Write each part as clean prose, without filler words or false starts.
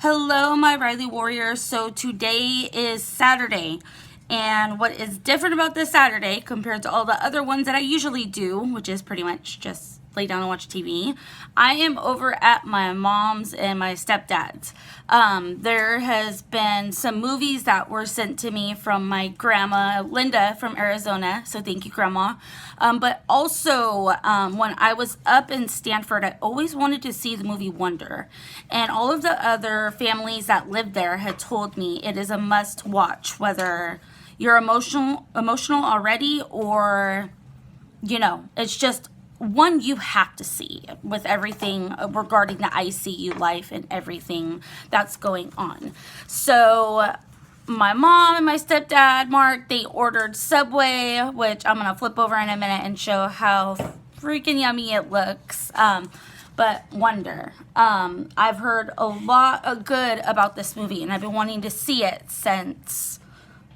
Hello, my Riley Warriors. So today is Saturday, and what is different about this Saturday compared to all the other ones that I usually do, which is pretty much just lay down and watch TV, I am over at my mom's and my stepdad's. There has been some movies that were sent to me from my grandma, Linda from Arizona, so thank you, Grandma. But also, when I was up in Stanford, I always wanted to see the movie Wonder. And all of the other families that lived there had told me it is a must watch, whether you're emotional already or, it's just one you have to see with everything regarding the ICU life and everything that's going on. So my mom and my stepdad, Mark, they ordered Subway, which I'm going to flip over in a minute and show how freaking yummy it looks. But Wonder. I've heard a lot of good about this movie, and I've been wanting to see it since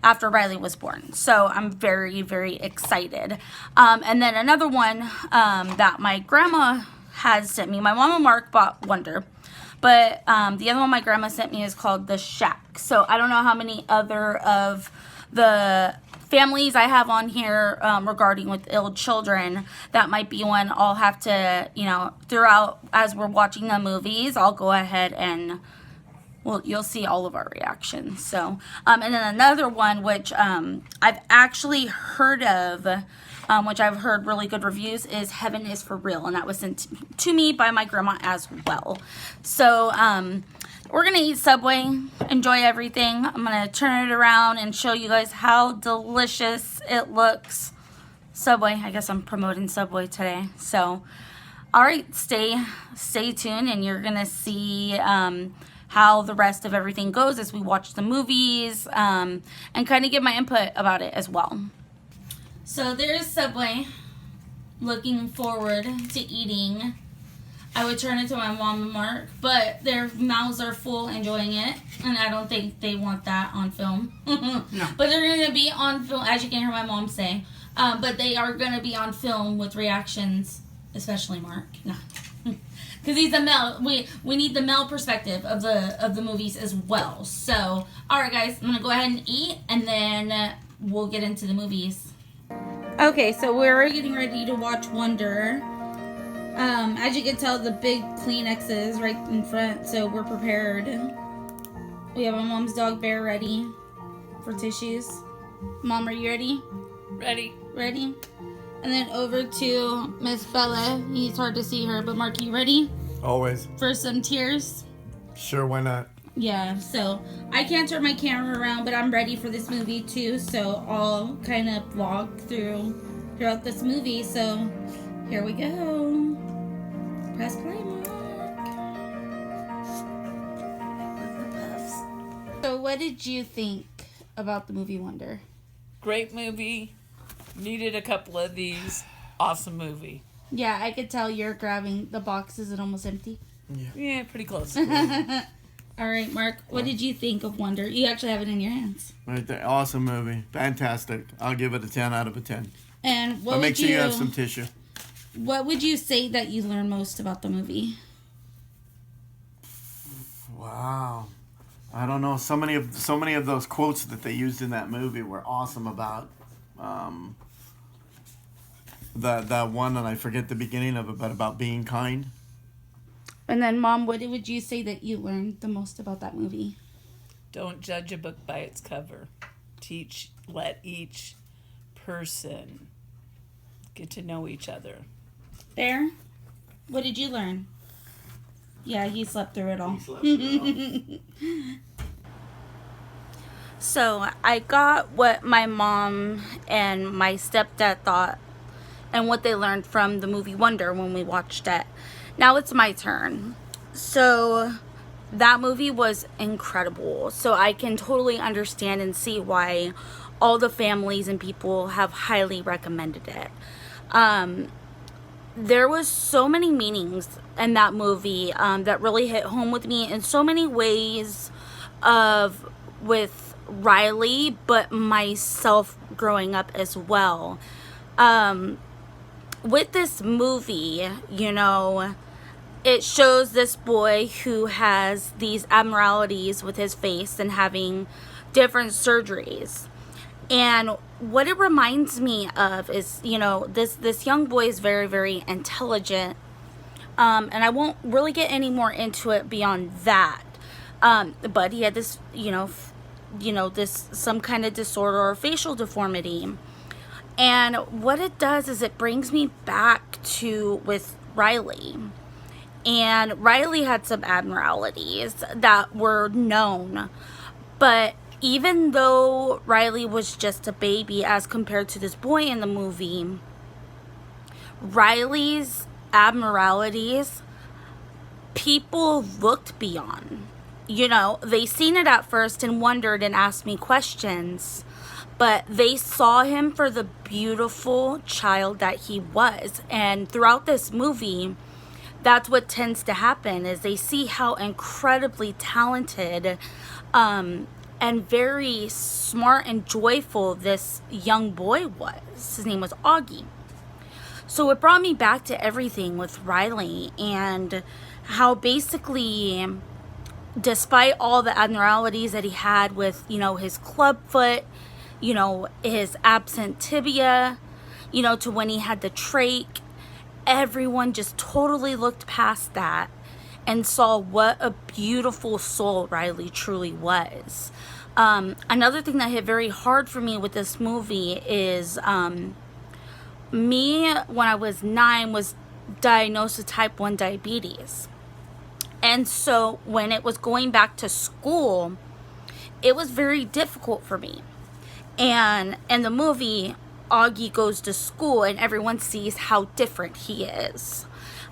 after Riley was born. So I'm very, very excited. And then another one that my grandma has sent me. My mom and Mark bought Wonder. But the other one my grandma sent me is called The Shack. So I don't know how many other of the families I have on here regarding with ill children. That might be one I'll have to, throughout as we're watching the movies, I'll go ahead and you'll see all of our reactions. So, and then another one, which I've actually heard of, which I've heard really good reviews, is Heaven is for Real. And that was sent to me by my grandma as well. So, we're going to eat Subway, enjoy everything. I'm going to turn it around and show you guys how delicious it looks. Subway, I guess I'm promoting Subway today. So, all right, stay tuned and you're going to see how the rest of everything goes as we watch the movies, and kind of give my input about it as well. So there's Subway, looking forward to eating. I would turn it to my mom and Mark, but their mouths are full enjoying it, and I don't think they want that on film. No. But they're going to be on film, as you can hear my mom say, but they are going to be on film with reactions, especially Mark. No. Because he's a male. We need the male perspective of the movies as well. So, all right, guys, I'm gonna go ahead and eat, and then we'll get into the movies. Okay, so we're getting ready to watch Wonder. As you can tell, the big Kleenex is right in front, so we're prepared. We have my mom's dog Bear ready for tissues. Mom, are you ready? Ready? And then over to Miss Bella. It's hard to see her, but Mark, you ready? Always. For some tears? Sure, why not? Yeah, so I can't turn my camera around, but I'm ready for this movie too, so I'll kind of vlog throughout this movie. So here we go. Press play, Mark. With the puffs. So what did you think about the movie Wonder? Great movie. Needed a couple of these. Awesome movie. Yeah, I could tell you're grabbing the box. Is it almost empty? Yeah, pretty close. All right, Mark, what did you think of Wonder? You actually have it in your hands. Right there. Awesome movie. Fantastic. I'll give it a 10 out of a 10. And but make sure you have some tissue. What would you say that you learned most about the movie? Wow. I don't know. So many of those quotes that they used in that movie were awesome about that one, and I forget the beginning of it, but about being kind. And then, Mom, what would you say that you learned the most about that movie? Don't judge a book by its cover. Let each person get to know each other. Bear, what did you learn? Yeah, he slept through it all. So I got what my mom and my stepdad thought and what they learned from the movie Wonder when we watched it. Now it's my turn. So that movie was incredible. So I can totally understand and see why all the families and people have highly recommended it. There was so many meanings in that movie that really hit home with me in so many ways with Riley, but myself growing up as well. With this movie, it shows this boy who has these abnormalities with his face and having different surgeries. And what it reminds me of is, you know, this young boy is very, very intelligent. And I won't really get any more into it beyond that. But he had this, this some kind of disorder or facial deformity. And what it does is it brings me back to with Riley. And Riley had some abnormalities that were known. But even though Riley was just a baby as compared to this boy in the movie, Riley's abnormalities, people looked beyond. You know, they seen it at first and wondered and asked me questions, but they saw him for the beautiful child that he was. And throughout this movie, that's what tends to happen, is they see how incredibly talented and very smart and joyful this young boy was. His name was Augie. So it brought me back to everything with Riley and how basically, despite all the abnormalities that he had with, his club foot, his absent tibia, to when he had the trach, everyone just totally looked past that and saw what a beautiful soul Riley truly was. Another thing that hit very hard for me with this movie is me, when I was 9, was diagnosed with type 1 diabetes. And so when it was going back to school, it was very difficult for me. And in the movie, Augie goes to school and everyone sees how different he is.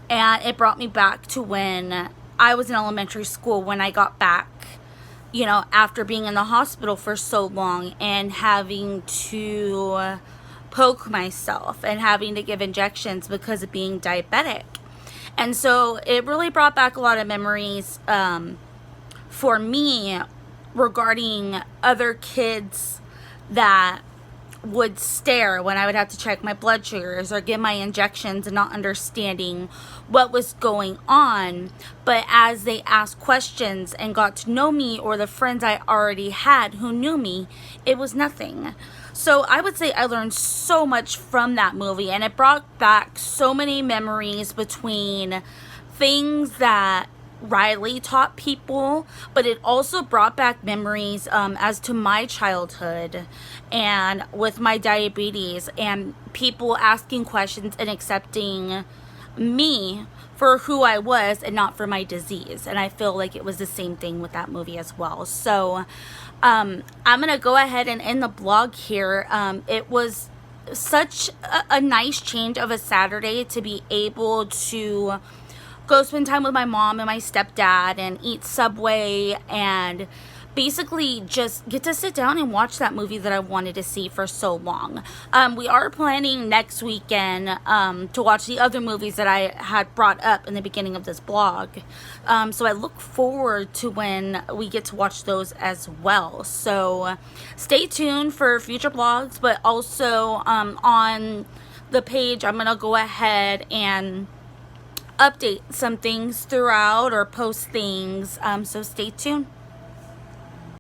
And it brought me back to when I was in elementary school, when I got back, after being in the hospital for so long and having to poke myself and having to give injections because of being diabetic. And so it really brought back a lot of memories for me regarding other kids that would stare when I would have to check my blood sugars or get my injections and not understanding what was going on. But as they asked questions and got to know me, or the friends I already had who knew me, it was nothing. So I would say I learned so much from that movie, and it brought back so many memories between things that Riley taught people, but it also brought back memories as to my childhood and with my diabetes and people asking questions and accepting me for who I was and not for my disease. And I feel like it was the same thing with that movie as well. So I'm gonna go ahead and end the blog here. It was such a nice change of a Saturday to be able to go spend time with my mom and my stepdad and eat Subway and basically just get to sit down and watch that movie that I wanted to see for so long. We are planning next weekend to watch the other movies that I had brought up in the beginning of this blog. So I look forward to when we get to watch those as well. So stay tuned for future blogs, but also on the page I'm going to go ahead and update some things throughout or post things, so stay tuned.